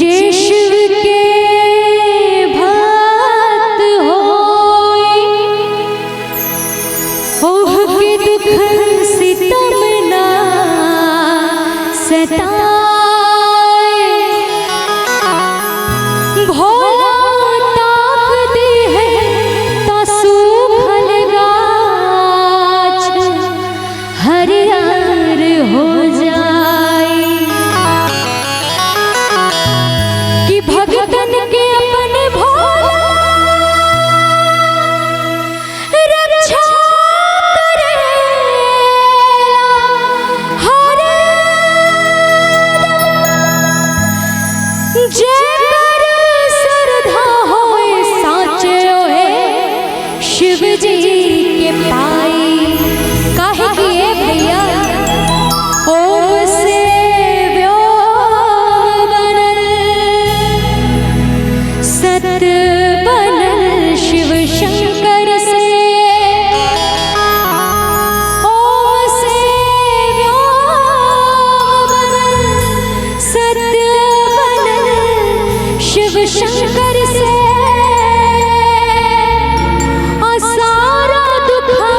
जे शिव के भक्त होई, ओह के दुख सितम ना सताए। भोला ताप दे है ता सूखल गाछ हरियर हो जाए। कि भगतन के अपने भोला रक्षा करेला हर जेकर श्रद्धा होए साचे होए शिव जी के पाई। काहे कि ए भैया ओम से व्योम बनल सत बनल शिव शंकर से। ओम से व्योम बनल सत बनल शिव शंकर से। सारा दुखवा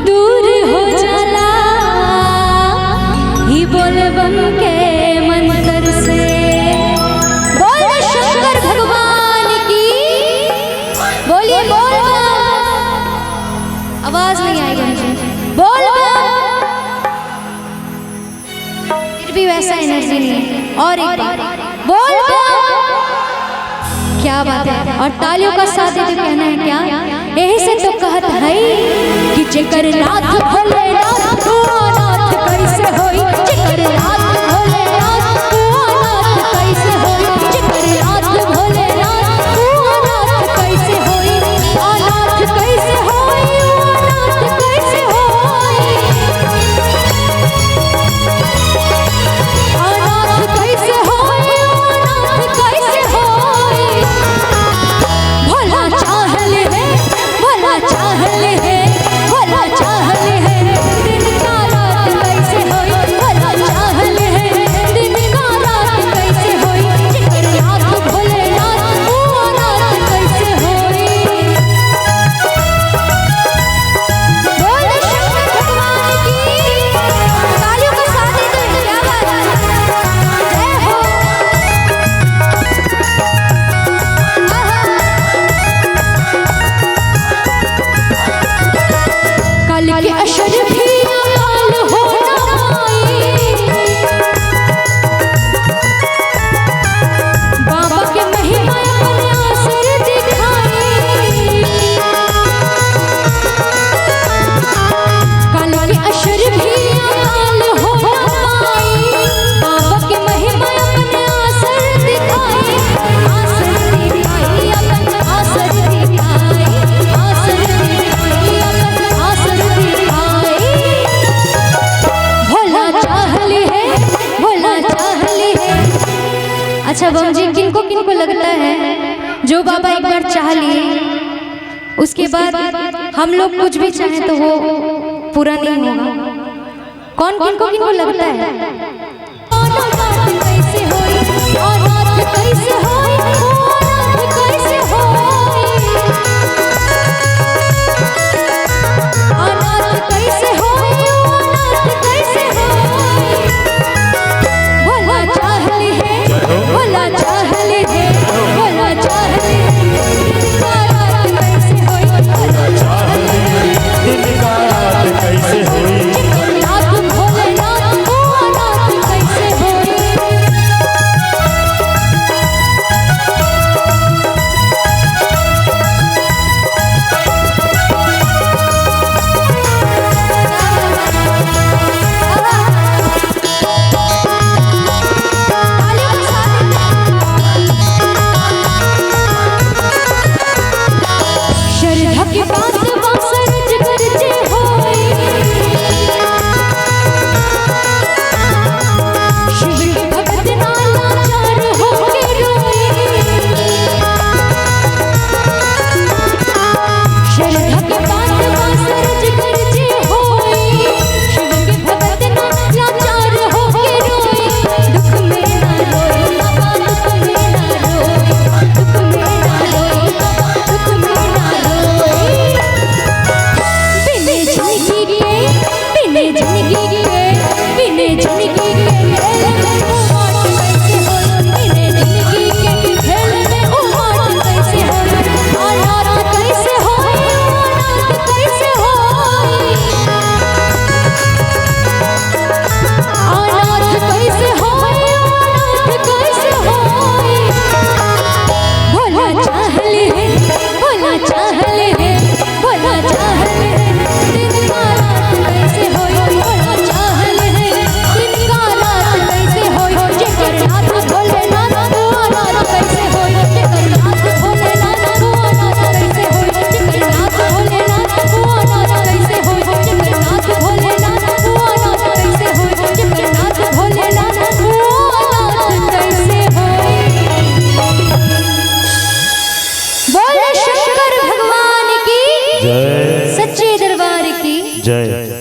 दूर हो जाला ही बोलबम के मंत्र से। बोल शंकर भगवान की, बोलिए बोल बम। आवाज नहीं आएगी मुझे, बोल बम। फिर भी वैसा एनर्जी नहीं है। और एक बार बोल बम। क्या बात है। और तालियों का साथ देते कहना है क्या, यही से तो कहत है कि जेकर नाथ भोलेनाथ तू अनाथ कैसे होई। जेकर नाथ भोलेनाथ तू अनाथ कैसे होई। जेकर नाथ भोलेनाथ तू अनाथ कैसे होई। अनाथ कैसे होई, अनाथ कैसे होई। अनाथ कैसे होई, अनाथ कैसे होई। भोला चाहल है, भोला चाहल है, भोला चाहल है दिन का रात कैसे होई। भोला चाहल है दिन का रात कैसे होई। जेकर नाथ भोलेनाथ तू अनाथ कैसे होई। बोल शंकर भगवान की, तालियों का साथ दे दो। क्या बात है, जय हो। कल के अशर भी अकाल हो ना पाई। बाबा के महिमा अपने असर दिखाई। कल के अशर भी अकाल हो ना पाई। बाबा के महिमा अपने असर दिखाई। असर दिखाई अपना असर दिखाई। असर दिखाई अपना असर दिखाई। भोला चाहल है, भोला चाहल है। अच्छा बम जी, किनको किनको लगता है जो बाबा एक बार चाह लिए उसके बाद हम लोग कुछ भी चाहें तो वो पूरा नहीं होगा? कौन किनको किनको लगता है? अनाथ कैसे होई, अनाथ कैसे होई, अनाथ कैसे होई। अनाथ कैसे होई, अनाथ कैसे होई। भोला चाहल है, भोला चाहल है, भोला चाहल है दिन का रात कैसे होई। भोला चाहल है दिन का रात कैसे होई। जेकर नाथ भोलेनाथ तू अनाथ जय।